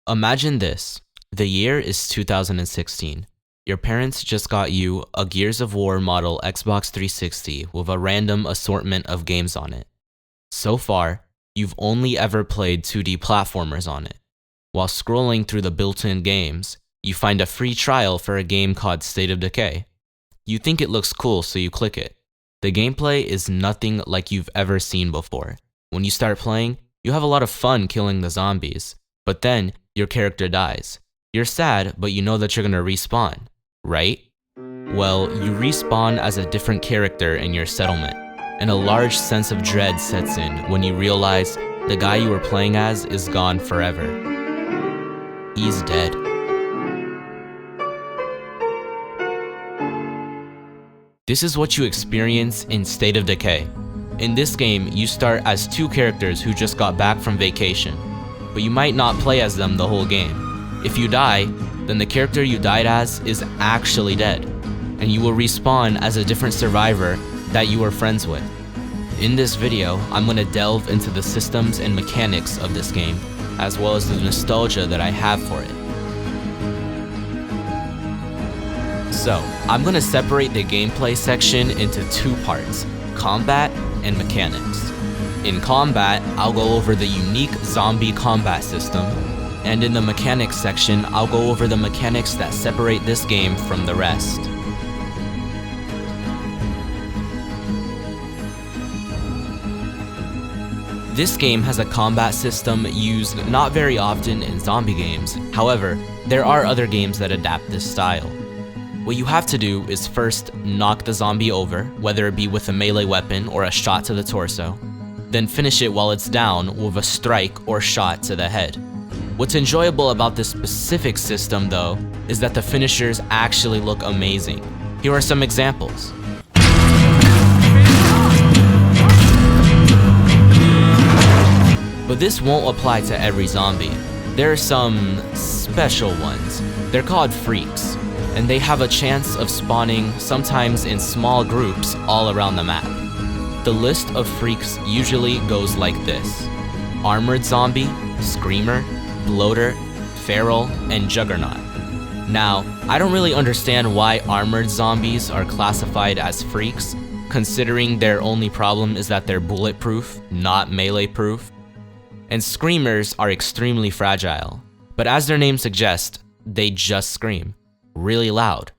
Imagine this. The year is 2016. Your parents just got you a Gears of War model Xbox 360 with a random assortment of games on it. So far, you've only ever played 2D platformers on it. While scrolling through the built-in games, you find a free trial for a game called State of Decay. You think it looks cool, so you click it. The gameplay is nothing like you've ever seen before. When you start playing, you have a lot of fun killing the zombies, but then your character dies. You're sad, but you know that you're gonna respawn, right? Well, you respawn as a different character in your settlement, and a large sense of dread sets in when you realize the guy you were playing as is gone forever. He's dead. This is what you experience in State of Decay. In this game, you start as two characters who just got back from vacation, but you might not play as them the whole game. If you die, then the character you died as is actually dead, and you will respawn as a different survivor that you were friends with. In this video, I'm going to delve into the systems and mechanics of this game, as well as the nostalgia that I have for it. So, I'm going to separate the gameplay section into two parts, combat and mechanics. In combat, I'll go over the unique zombie combat system, and in the mechanics section, I'll go over the mechanics that separate this game from the rest. This game has a combat system used not very often in zombie games. However, there are other games that adapt this style. What you have to do is first knock the zombie over, whether it be with a melee weapon or a shot to the torso, then finish it while it's down with a strike or shot to the head. What's enjoyable about this specific system though, is that the finishers actually look amazing. Here are some examples. But this won't apply to every zombie. There are some special ones. They're called freaks, and they have a chance of spawning sometimes in small groups all around the map. The list of freaks usually goes like this: armored zombie, screamer, bloater, feral, and juggernaut. Now, I don't really understand why armored zombies are classified as freaks, considering their only problem is that they're bulletproof, not melee proof. And screamers are extremely fragile, but as their name suggests, they just scream, really loud.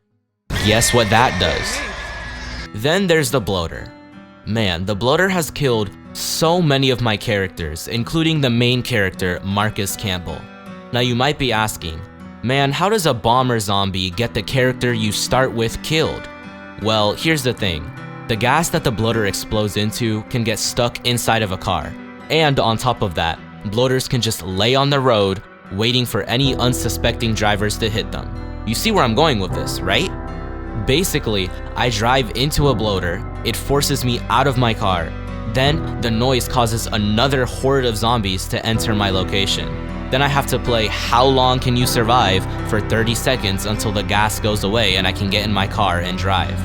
Guess what that does? Then there's the bloater. Man, the bloater has killed so many of my characters, including the main character, Marcus Campbell. Now you might be asking, man, how does a bomber zombie get the character you start with killed? Well, here's the thing. The gas that the bloater explodes into can get stuck inside of a car. And on top of that, bloaters can just lay on the road, waiting for any unsuspecting drivers to hit them. You see where I'm going with this, right? Basically, I drive into a bloater, it forces me out of my car, then the noise causes another horde of zombies to enter my location. Then I have to play How Long Can You Survive for 30 seconds until the gas goes away and I can get in my car and drive.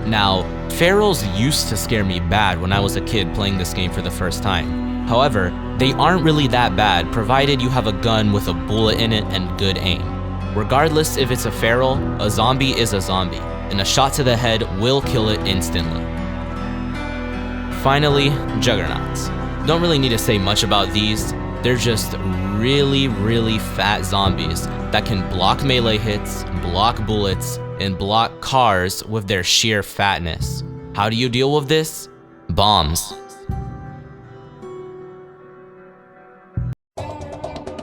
Now, ferals used to scare me bad when I was a kid playing this game for the first time. However, they aren't really that bad provided you have a gun with a bullet in it and good aim. Regardless if it's a feral, a zombie is a zombie, and a shot to the head will kill it instantly. Finally, juggernauts. Don't really need to say much about these. They're just really fat zombies that can block melee hits, block bullets, and block cars with their sheer fatness. How do you deal with this? Bombs.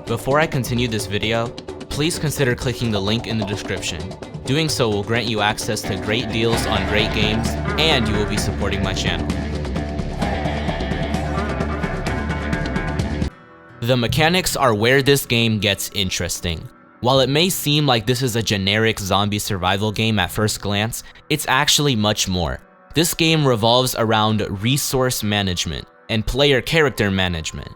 Before I continue this video, please consider clicking the link in the description. Doing so will grant you access to great deals on great games, and you will be supporting my channel. The mechanics are where this game gets interesting. While it may seem like this is a generic zombie survival game at first glance, it's actually much more. This game revolves around resource management and player character management.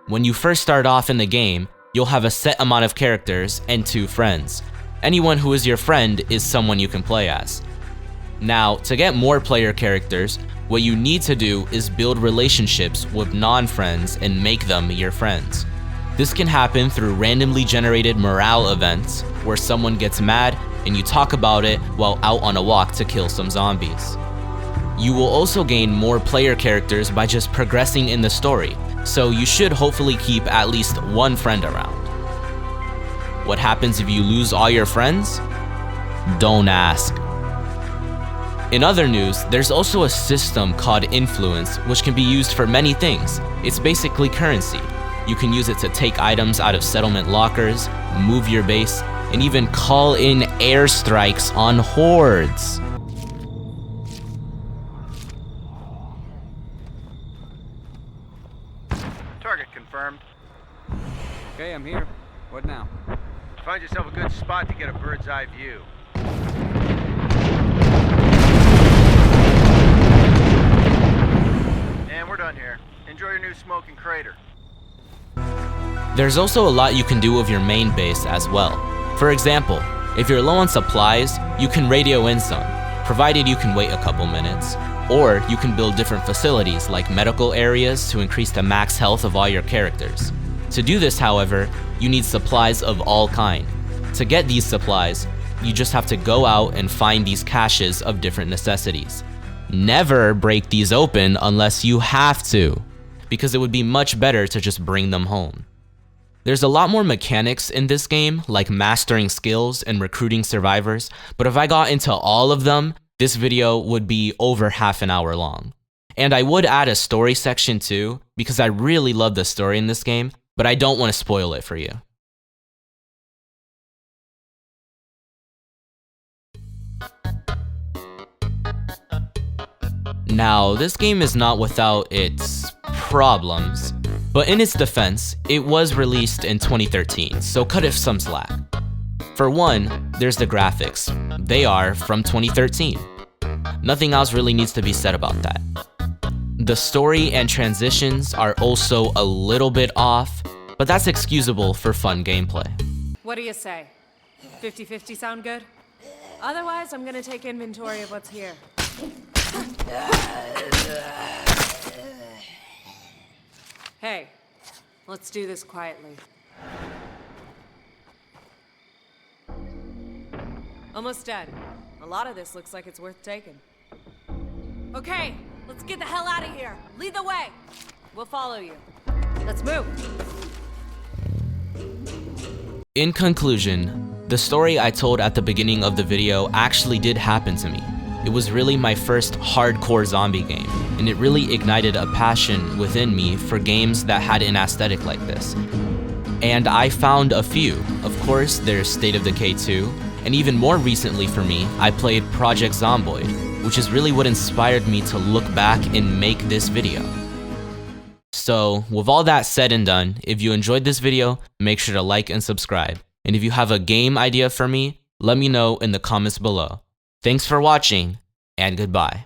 When you first start off in the game, you'll have a set amount of characters and 2 friends. Anyone who is your friend is someone you can play as. Now, to get more player characters, what you need to do is build relationships with non-friends and make them your friends. This can happen through randomly generated morale events, where someone gets mad and you talk about it while out on a walk to kill some zombies. You will also gain more player characters by just progressing in the story, so you should hopefully keep at least one friend around. What happens if you lose all your friends? Don't ask. In other news, there's also a system called influence, which can be used for many things. It's basically currency. You can use it to take items out of settlement lockers, move your base, and even call in airstrikes on hordes. Target confirmed. Okay, I'm here. What now? Find yourself a good spot to get a bird's eye view. And we're done here. Enjoy your new smoking crater. There's also a lot you can do with your main base as well. For example, if you're low on supplies, you can radio in some, provided you can wait a couple minutes. Or you can build different facilities like medical areas to increase the max health of all your characters. To do this, however, you need supplies of all kind. To get these supplies, you just have to go out and find these caches of different necessities. Never break these open unless you have to, because it would be much better to just bring them home. There's a lot more mechanics in this game, like mastering skills and recruiting survivors, but if I got into all of them, this video would be over half an hour long. And I would add a story section too, because I really love the story in this game, but I don't want to spoil it for you. Now, this game is not without its problems, but in its defense, it was released in 2013, so cut it some slack. For one, there's the graphics. They are from 2013. Nothing else really needs to be said about that. The story and transitions are also a little bit off, but that's excusable for fun gameplay. What do you say? 50-50 sound good? Otherwise, I'm gonna take inventory of what's here. Hey, let's do this quietly. Almost done. A lot of this looks like it's worth taking. Okay, let's get the hell out of here. Lead the way. We'll follow you. Let's move. In conclusion, the story I told at the beginning of the video actually did happen to me. It was really my first hardcore zombie game, and it really ignited a passion within me for games that had an aesthetic like this. And I found a few. Of course, there's State of Decay 2, and even more recently for me, I played Project Zomboid, which is really what inspired me to look back and make this video. So, with all that said and done, if you enjoyed this video, make sure to like and subscribe. And if you have a game idea for me, let me know in the comments below. Thanks for watching, and goodbye.